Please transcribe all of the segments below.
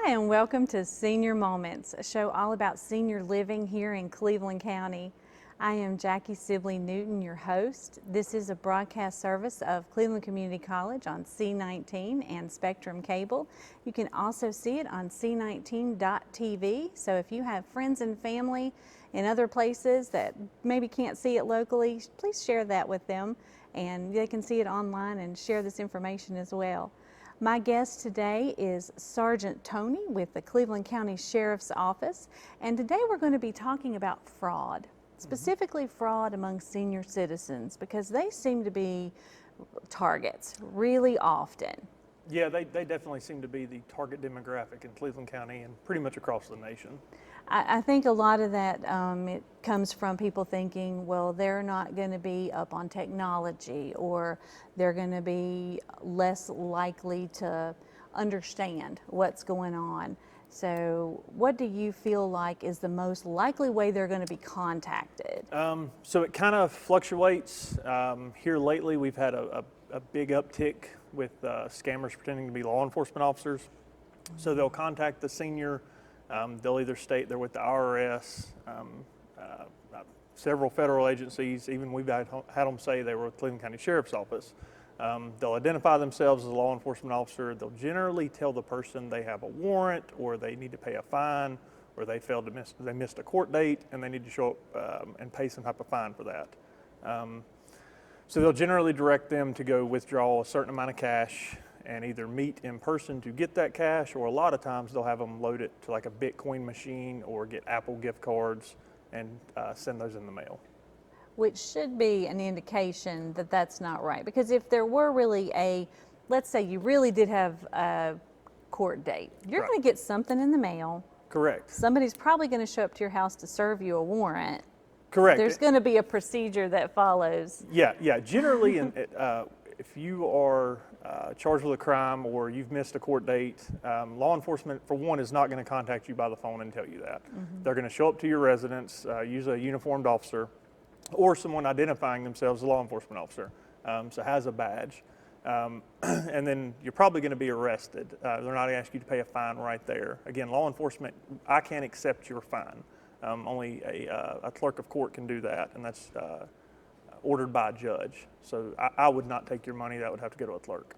Hi, and welcome to Senior Moments, a show all about senior living here in Cleveland County. I am Jackie Sibley Newton, your host. This is a broadcast service of Cleveland Community College on C19 and Spectrum Cable. You can also see it on c19.tv. So if you have friends and family in other places that maybe can't see it locally, please share that with them, and they can see it online and share this information as well. My guest today is Sergeant Tony with the Cleveland County Sheriff's Office, and today we're going to be talking about fraud, specifically fraud among senior citizens, because they seem to be targets really often. Yeah, they definitely seem to be the target demographic in Cleveland County and pretty much across the nation. I think a lot of that it comes from people thinking, well, they're not going to be up on technology, or they're going to be less likely to understand what's going on. So what do you feel like is the most likely way they're going to be contacted? So it kind of fluctuates. Here lately, we've had a big uptick with scammers pretending to be law enforcement officers. So they'll contact the senior. They'll either state they're with the IRS, several federal agencies, even we've had them say they were with Cleveland County Sheriff's Office. They'll identify themselves as a law enforcement officer. They'll generally tell the person they have a warrant, or they need to pay a fine, or they missed a court date and they need to show up and pay some type of fine for that. So they'll generally direct them to go withdraw a certain amount of cash and either meet in person to get that cash, or a lot of times they'll have them load it to like a Bitcoin machine or get Apple gift cards and send those in the mail. Which should be an indication that that's not right. Because if there were really let's say you really did have a court date, you're Right. going to get something in the mail. Correct. Somebody's probably going to show up to your house to serve you a warrant. Correct. There's going to be a procedure that follows. Yeah. Generally, if you are charged with a crime or you've missed a court date, law enforcement, for one, is not going to contact you by the phone and tell you that. They're going to show up to your residence, usually a uniformed officer, or someone identifying themselves as a law enforcement officer, so has a badge. And then you're probably going to be arrested. They're not going to ask you to pay a fine right there. Again, law enforcement, I can't accept your fine. Only a clerk of court can do that, and that's ordered by a judge. So I would not take your money. That would have to go to a clerk.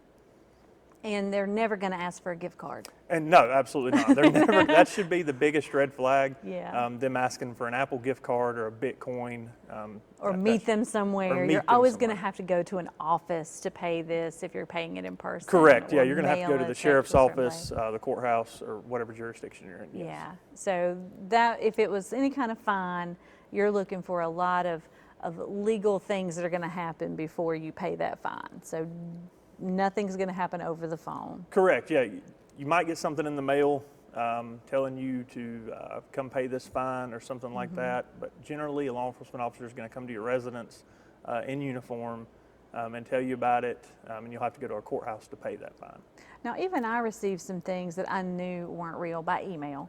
And they're never going to ask for a gift card. And no, absolutely not. They're never. That should be the biggest red flag. Yeah. Them asking for an Apple gift card or a Bitcoin. Or meet them somewhere. You're them always going to somewhere. have to go to an office to pay this if you're paying it in person. Correct. Yeah, or you're going to have to go mail to a the check sheriff's a certain way. office, the courthouse, or whatever jurisdiction you're in. Yes. Yeah. So that if it was any kind of fine, you're looking for a lot of legal things that are going to happen before you pay that fine. So nothing's going to happen over the phone. Correct. Yeah, you might get something in the mail telling you to come pay this fine or something like that. But generally, a law enforcement officer is going to come to your residence in uniform and tell you about it, and you'll have to go to a courthouse to pay that fine. Now, even I received some things that I knew weren't real by email,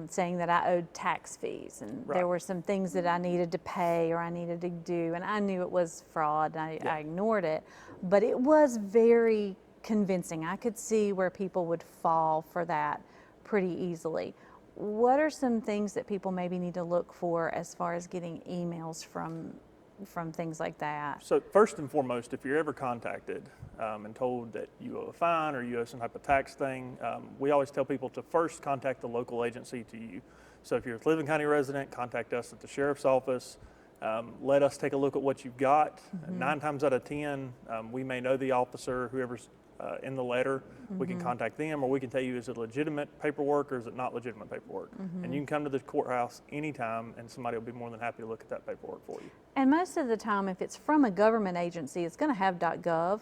saying that I owed tax fees, and Right. there were some things that I needed to pay or I needed to do, and I knew it was fraud, and I ignored it. But it was very convincing. I could see where people would fall for that pretty easily. What are some things that people maybe need to look for as far as getting emails from things like that? So first and foremost, if you're ever contacted and told that you owe a fine or you owe some type of tax thing, we always tell people to first contact the local agency to you. So if you're a Cleveland County resident, contact us at the Sheriff's Office. Let us take a look at what you've got. 9 times out of 10, we may know the officer, whoever's in the letter. We can contact them, or we can tell you, is it legitimate paperwork or is it not legitimate paperwork? And you can come to the courthouse anytime and somebody will be more than happy to look at that paperwork for you. And most of the time, if it's from a government agency, it's going to have .gov,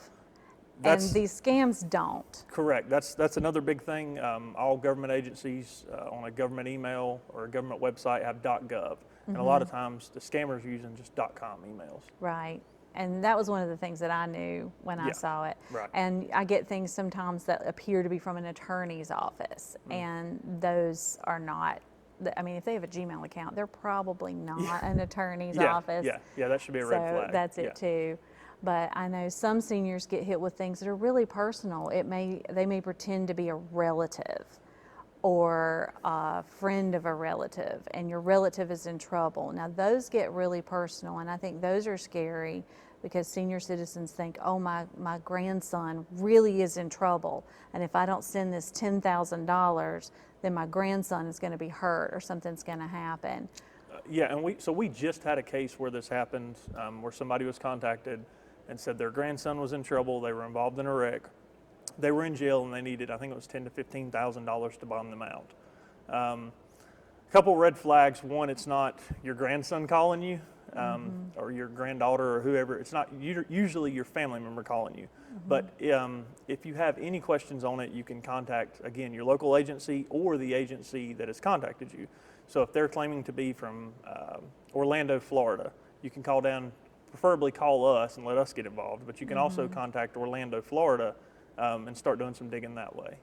and That's- these scams don't. Correct. That's another big thing. All government agencies on a government email or a government website have .gov. And a lot of times the scammers are using just .com emails. Right. And that was one of the things that I knew when I Yeah, saw it. right. And I get things sometimes that appear to be from an attorney's office, and those are not. I mean, if they have a Gmail account, they're probably not an attorney's office. Yeah, that should be a red So flag. that's it Yeah. too. But I know some seniors get hit with things that are really personal. They may pretend to be a relative, or a friend of a relative, and your relative is in trouble. Now, those get really personal, and I think those are scary because senior citizens think, oh, my grandson really is in trouble, and if I don't send this $10,000, then my grandson is going to be hurt or something's going to happen. Yeah, and we just had a case where this happened, where somebody was contacted and said their grandson was in trouble. They were involved in a wreck. They were in jail and they needed, I think it was $10,000 to $15,000 to bond them out. A couple red flags. One, it's not your grandson calling you, or your granddaughter or whoever. It's not usually your family member calling you. But if you have any questions on it, you can contact, again, your local agency or the agency that has contacted you. So if they're claiming to be from Orlando, Florida, you can call down, preferably call us and let us get involved. But you can also contact Orlando, Florida, and start doing some digging that way.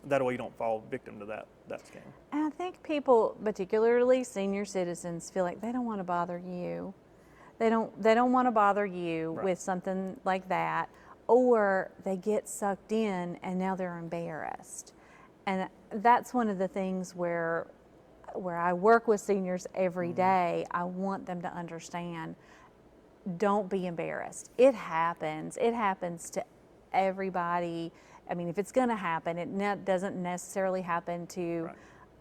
That way you don't fall victim to that scam. And I think people, particularly senior citizens, feel like they don't want to bother you. They don't want to bother you Right. with something like that, or they get sucked in and now they're embarrassed. And that's one of the things where I work with seniors every day. I want them to understand, don't be embarrassed. It happens. It happens to everybody. I mean, if it's going to happen, it doesn't necessarily happen to Right.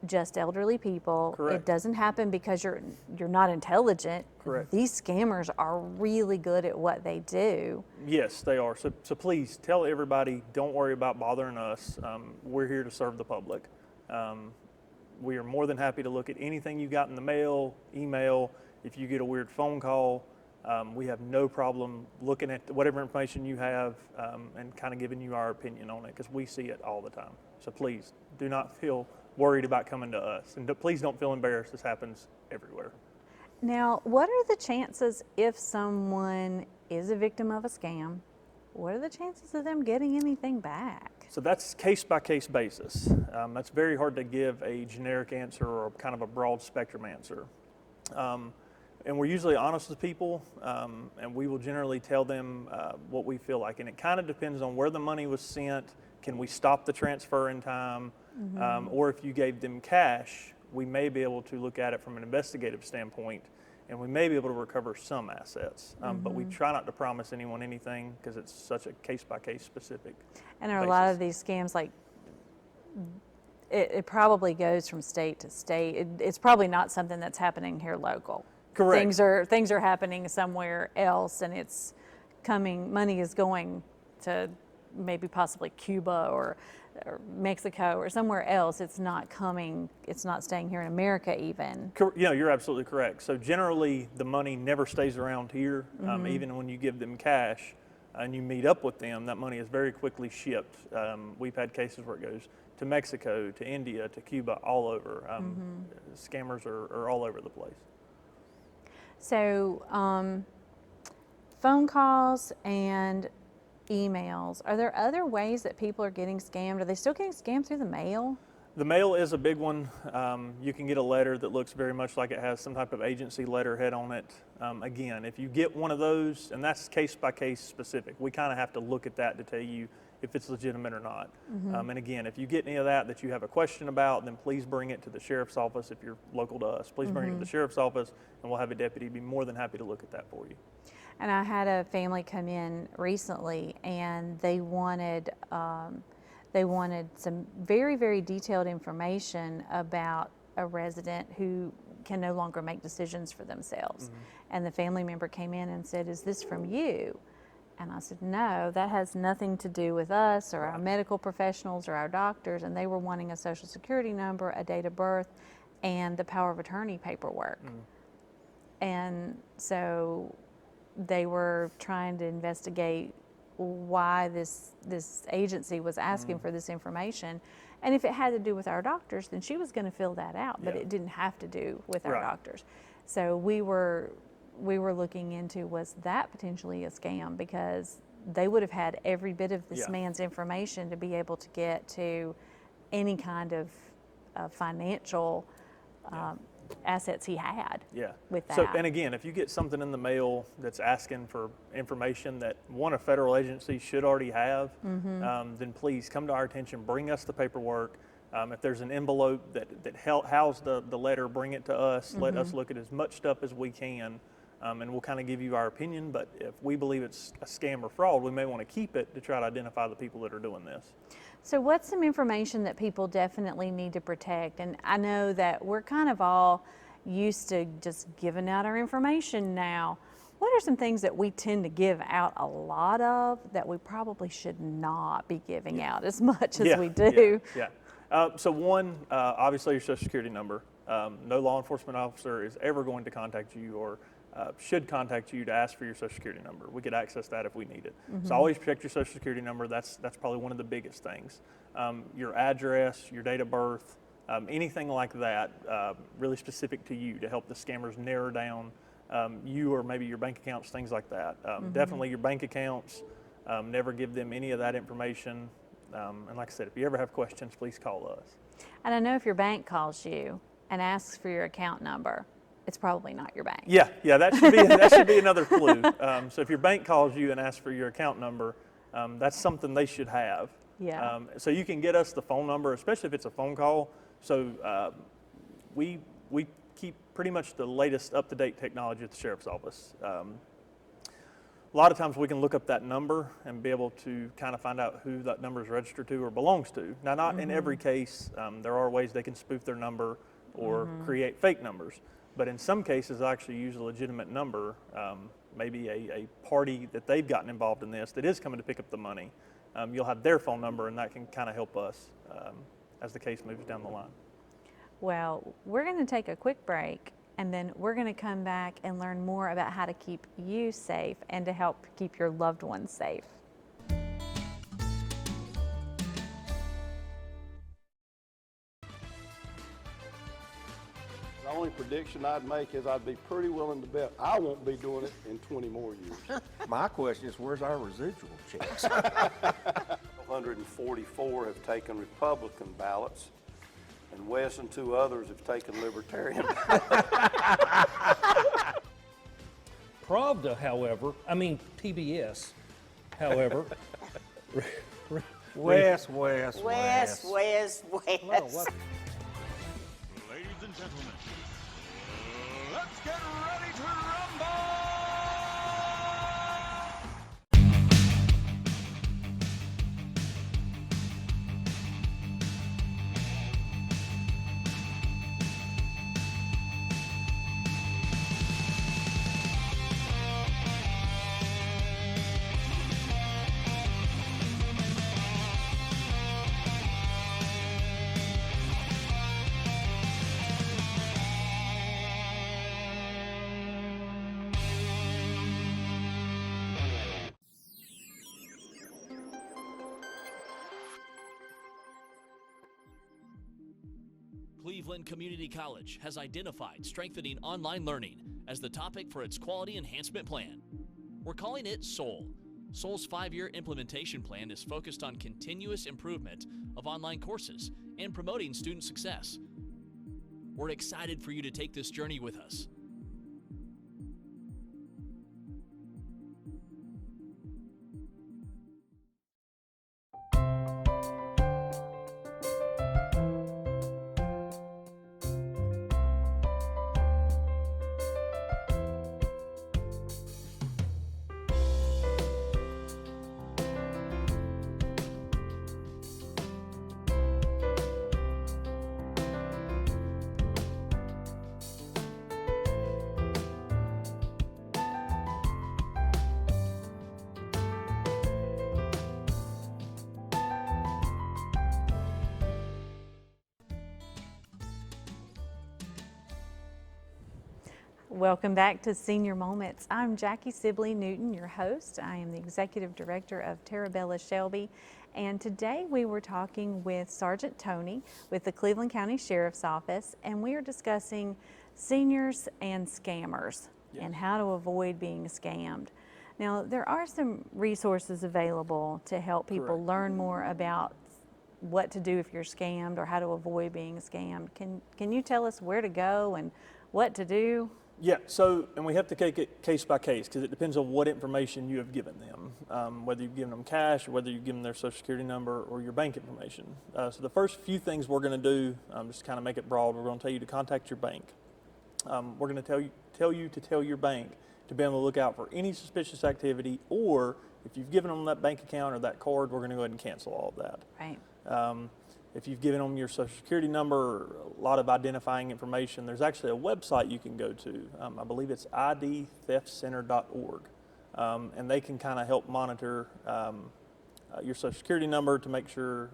just elderly people. Correct. It doesn't happen because you're not intelligent. Correct. These scammers are really good at what they do. Yes, they are. So please tell everybody, don't worry about bothering us. We're here to serve the public. We are more than happy to look at anything you got in the mail, email. If you get a weird phone call, we have no problem looking at whatever information you have and kind of giving you our opinion on it, because we see it all the time. So please do not feel worried about coming to us, and please don't feel embarrassed. This happens everywhere. Now, what are the chances if someone is a victim of a scam? What are the chances of them getting anything back? So that's case-by-case basis. That's very hard to give a generic answer or kind of a broad spectrum answer. And we're usually honest with people, and we will generally tell them what we feel like. And it kind of depends on where the money was sent. Can we stop the transfer in time? Or if you gave them cash, we may be able to look at it from an investigative standpoint, and we may be able to recover some assets. But we try not to promise anyone anything because it's such a case-by-case specific And are a lot basis. of these scams like, it probably goes from state to state. It's probably not something that's happening here local. Correct. Things are happening somewhere else, and it's money is going to maybe possibly Cuba or Mexico or somewhere else. It's not staying here in America even. Yeah, you're absolutely correct. So generally, the money never stays around here. Even when you give them cash and you meet up with them, that money is very quickly shipped. We've had cases where it goes to Mexico, to India, to Cuba, all over. Scammers are all over the place. So, phone calls and emails, are there other ways that people are getting scammed? Are they still getting scammed through the mail? The mail is a big one. You can get a letter that looks very much like it has some type of agency letterhead on it. Again, if you get one of those, and that's case by case specific, we kind of have to look at that to tell you if it's legitimate or not. And again, if you get any of that you have a question about, then please bring it to the sheriff's office. If you're local to us, please bring it to the sheriff's office, and we'll have a deputy be more than happy to look at that for you. And I had a family come in recently, and they wanted some very, very detailed information about a resident who can no longer make decisions for themselves. And the family member came in and said, "Is this from you?" And I said, "No, that has nothing to do with us or our medical professionals or our doctors." And they were wanting a social security number, a date of birth, and the power of attorney paperwork. And so they were trying to investigate why this agency was asking for this information. And if it had to do with our doctors, then she was going to fill that out, but Yeah. it didn't have to do with our Right. doctors. So we were looking into, was that potentially a scam? Because they would have had every bit of this Yeah. man's information to be able to get to any kind of financial assets he had. Yeah. With So, that. and again, if you get something in the mail that's asking for information that a federal agency should already have, then please come to our attention, bring us the paperwork. If there's an envelope that housed the letter, bring it to us. Let us look at as much stuff as we can, and we'll kind of give you our opinion. But if we believe it's a scam or fraud, we may want to keep it to try to identify the people that are doing this. So what's some information that people definitely need to protect? And I know that we're kind of all used to just giving out our information now. What are some things that we tend to give out a lot of that we probably should not be giving out as much as we do? So one, obviously your Social Security number. No law enforcement officer is ever going to contact you or should contact you to ask for your Social Security number. We could access that if we need it. So always protect your Social Security number. That's probably one of the biggest things. Your address, your date of birth, anything like that, really specific to you to help the scammers narrow down you or maybe your bank accounts, things like that. Definitely your bank accounts. Never give them any of that information. And like I said, if you ever have questions, please call us. And I know if your bank calls you and asks for your account number, it's probably not your bank. Yeah, that should be another clue. So if your bank calls you and asks for your account number, that's something they should have. Yeah. So you can get us the phone number, especially if it's a phone call. So we keep pretty much the latest up-to-date technology at the sheriff's office. A lot of times we can look up that number and be able to kind of find out who that number is registered to or belongs to. Now, not in every case. There are ways they can spoof their number or create fake numbers. But in some cases, I actually use a legitimate number, maybe a party that they've gotten involved in this that is coming to pick up the money. You'll have their phone number, and that can kind of help us as the case moves down the line. Well, we're going to take a quick break, and then we're going to come back and learn more about how to keep you safe and to help keep your loved ones safe. The only prediction I'd make is I'd be pretty willing to bet I won't be doing it in 20 more years. My question is, where's our residual checks? 144 have taken Republican ballots, and Wes and 2 others have taken Libertarian ballots. Pravda, however, PBS, however. Wes. Wes. Ladies and gentlemen, let's get ready to rumble! Cleveland Community College has identified strengthening online learning as the topic for its quality enhancement plan. We're calling it SOUL. SOUL's 5-year implementation plan is focused on continuous improvement of online courses and promoting student success. We're excited for you to take this journey with us. Welcome back to Senior Moments. I'm Jackie Sibley Newton, your host. I am the Executive Director of Terabella Shelby, and today we were talking with Sergeant Tony with the Cleveland County Sheriff's Office, and we are discussing seniors and scammers and how to avoid being scammed. Now, there are some resources available to help people learn more about what to do if you're scammed or how to avoid being scammed. Can you tell us where to go and what to do? Yeah, so, and we have to take it case by case because it depends on what information you have given them, whether you've given them cash or whether you've given them their social security number or your bank information. So the first few things we're going to do, just to kind of make it broad, we're going to tell you to contact your bank. We're going to tell you to tell your bank to be able to look out for any suspicious activity, or if you've given them that bank account or that card, we're going to go ahead and cancel all of that. Right. If you've given them your social security number or a lot of identifying information, there's actually a website you can go to. I believe it's idtheftcenter.org. And they can kind of help monitor your social security number to make sure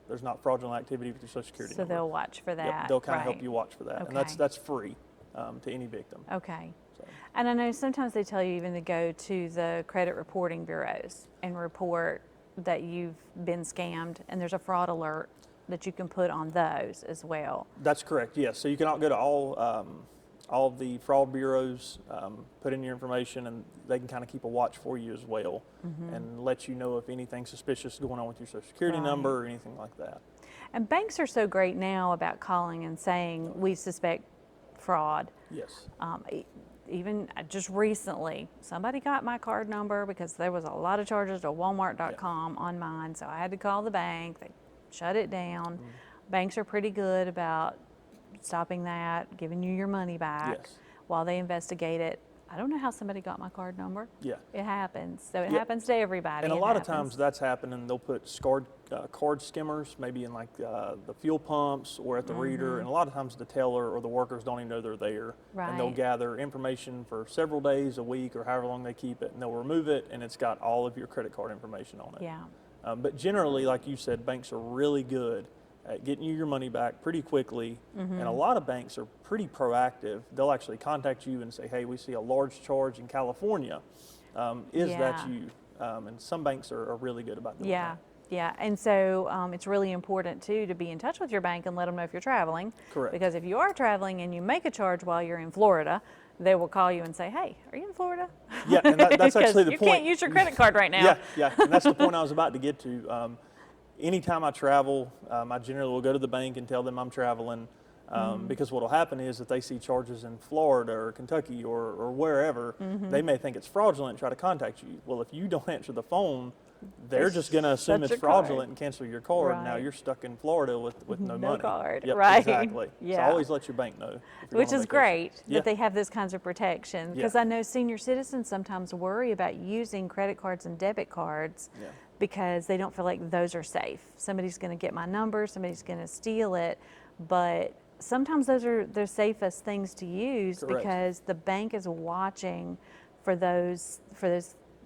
there's not fraudulent activity with your social security So number. they'll watch for that. Yep, they'll kind of help right. you watch for that. And Okay. that's free to any victim. Okay. So. And I know sometimes they tell you even to go to the credit reporting bureaus and report that you've been scammed, and there's a fraud alert that you can put on those as well. That's correct, yes. So you can go to all of the fraud bureaus, put in your information, and they can kind of keep a watch for you as well and let you know if anything suspicious is going on with your social security Right. number or anything like that. And banks are so great now about calling and saying, we suspect fraud. Yes. Even just recently, somebody got my card number because there was a lot of charges to Walmart.com on mine, so I had to call the bank. They shut it down. Banks are pretty good about stopping that, giving you your money back Yes. while they investigate it. I don't know how somebody got my card number. Yeah. It happens. So it Yeah. happens to everybody. And a It lot of happens. times that's happening. They'll put card skimmers, maybe in like the fuel pumps or at the reader. And a lot of times the teller or the workers don't even know they're there. And they'll Right. gather information for several days, a week, or however long they keep it. And they'll remove it, and it's got all of your credit card information on it. Yeah. But generally, like you said, banks are really good at getting you your money back pretty quickly. And a lot of banks are pretty proactive. They'll actually contact you and say, hey, we see a large charge in California. Is that Yeah. you? And some banks are really good about doing Yeah. that. Yeah, and so it's really important too to be in touch with your bank and let them know if you're traveling. Correct. Because if you are traveling and you make a charge while you're in Florida, they will call you and say, "Hey, are you in Florida?" Yeah, and that's 'Cause actually the you point. can't use your credit card right now. Yeah, yeah, and that's the point I was about to get to. Anytime I travel, I generally will go to the bank and tell them I'm traveling, because what will happen is if they see charges in Florida or Kentucky or wherever, they may think it's fraudulent and try to contact you. Well, if you don't answer the phone, they're just going to assume shut it's your card. fraudulent and cancel your card. Now Right. you're stuck in Florida with no No money. card, Yep, right. exactly. Yeah. So always let your bank know. if you're Which going on is vacation. great Yeah. that they have this kinds of protection, because Yeah. I know senior citizens sometimes worry about using credit cards and debit cards Yeah. because they don't feel like those are safe. Somebody's going to get my number, somebody's going to steal it, but sometimes those are the safest things to use Correct. because the bank is watching for those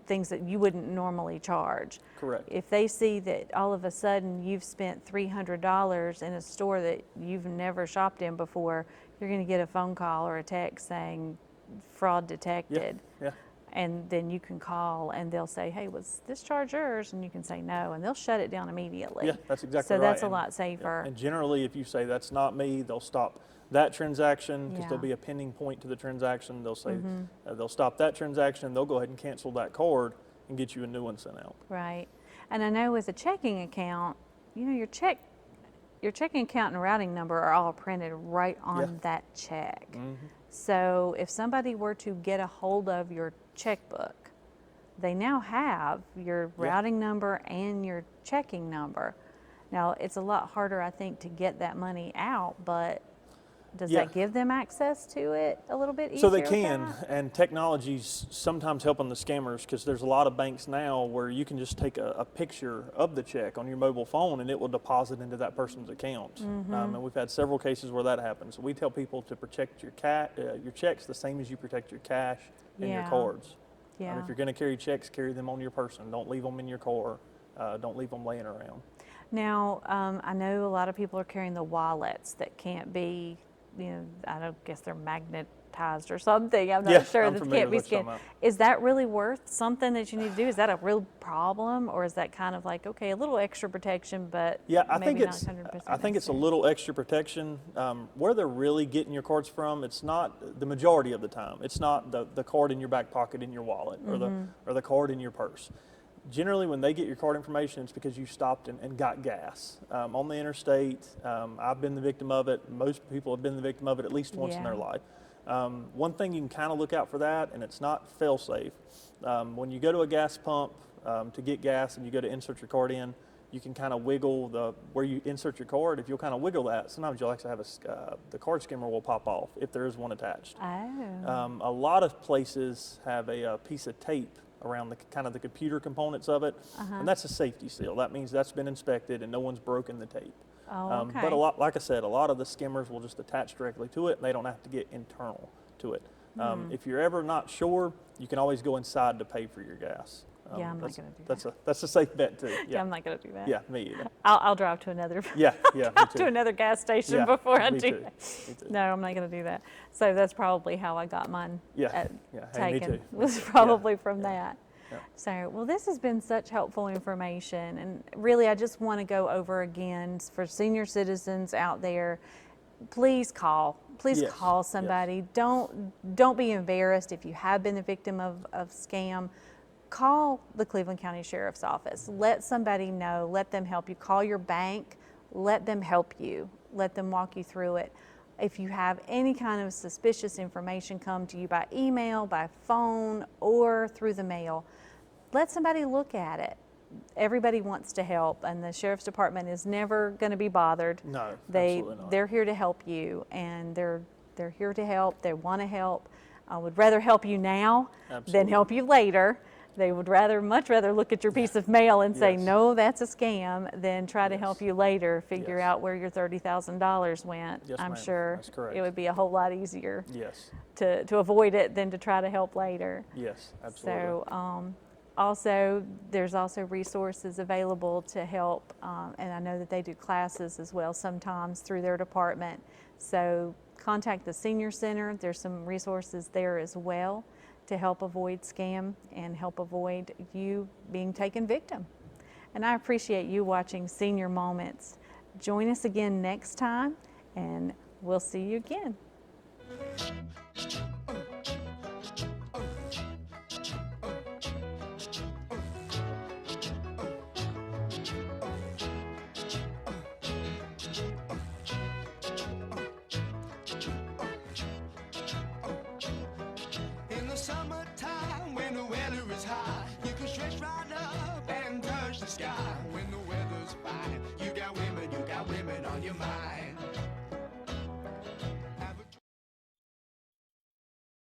things that you wouldn't normally charge. Correct. If they see that all of a sudden you've spent $300 in a store that you've never shopped in before, you're going to get a phone call or a text saying fraud detected. Yeah. And then you can call and they'll say, hey, was this charge yours? And you can say no, and they'll shut it down immediately. Yeah, that's exactly so right. that's a And- lot safer. And generally, if you say that's not me, they'll stop that transaction because Yeah. there'll be a pending point to the transaction. They'll say they'll stop that transaction. They'll go ahead and cancel that card and get you a new one sent out. Right. And I know with a checking account, you know, your checking account and routing number are all printed right on Yeah. that check. So if somebody were to get a hold of your checkbook, they now have your routing number and your checking number. Now, it's a lot harder, I think, to get that money out, but does Yeah. that give them access to it a little bit easier? So they with can, that? and technology's sometimes helping the scammers because there's a lot of banks now where you can just take a picture of the check on your mobile phone and it will deposit into that person's account. And we've had several cases where that happens. So we tell people to protect your checks the same as you protect your cash and your Yeah. cards. Yeah. If you're going to carry checks, carry them on your person. Don't leave them in your car. Don't leave them laying around. Now, I know a lot of people are carrying the wallets that can't be, you know, I don't guess they're magnetized or something. I'm not Yeah, sure. I'm That familiar can't be with what you're scanned. talking Is that really worth something that you need to do? Is that a real problem, or is that kind of like, okay, a little extra protection, but Yeah, I maybe think not it's 100% I think it's a necessary? little extra protection. Where they're really getting your cards from, it's not the majority of the time. It's not the card in your back pocket in your wallet or the card in your purse. Generally, when they get your card information, it's because you stopped and got gas on the interstate. I've been the victim of it. Most people have been the victim of it at least once in their Yeah. life. One thing you can kind of look out for that, and it's not fail-safe. When you go to a gas pump to get gas and you go to insert your card in, you can kind of wiggle where you insert your card. If you'll kind of wiggle that, sometimes you'll actually have the card skimmer will pop off if there is one attached. Oh. A lot of places have a piece of tape around the kind of the computer components of it, and that's a safety seal. That means that's been inspected and no one's broken the tape. Oh, okay. But like I said, a lot of the skimmers will just attach directly to it, and they don't have to get internal to it. If you're ever not sure, you can always go inside to pay for your gas. Yeah, I'm not that's- gonna do that. That's a safe bet too. Yeah, I'm not going to do that. Yeah, me either. I'll drive to another. Yeah, me drive too. to another gas station Yeah, before I me do too. that. Me too. No, I'm not going to do that. So that's probably how I got mine Yeah, hey, me taken. too. Was probably from yeah. that. Yeah. So, well, this has been such helpful information, and really, I just want to go over again for senior citizens out there. Please call. Please Yes, call yes. somebody. Don't be embarrassed if you have been the victim of scam. Call the Cleveland County Sheriff's Office. Let somebody know. Let them help you. Call your bank. Let them help you. Let them walk you through it. If you have any kind of suspicious information come to you by email, by phone, or through the mail, let somebody look at it. Everybody wants to help, and the Sheriff's Department is never going to be bothered. No, absolutely not. They're here to help you, and they're here to help. They want to help. I would rather help you now than Absolutely. help you later. They would much rather look at your piece of mail and say, Yes. no, that's a scam, than try to Yes. help you later figure Yes. out where your $30,000 went. Yes, I'm ma'am. sure That's correct. it would be a whole lot easier Yes, to avoid it than to try to help later. yes, absolutely. So also, there's also resources available to help, and I know that they do classes as well sometimes through their department. So contact the Senior Center. There's some resources there as well to help avoid scam and help avoid you being taken victim. And I appreciate you watching Senior Moments. Join us again next time, and we'll see you again. In the summertime when the weather is high, you can stretch right up and touch the sky.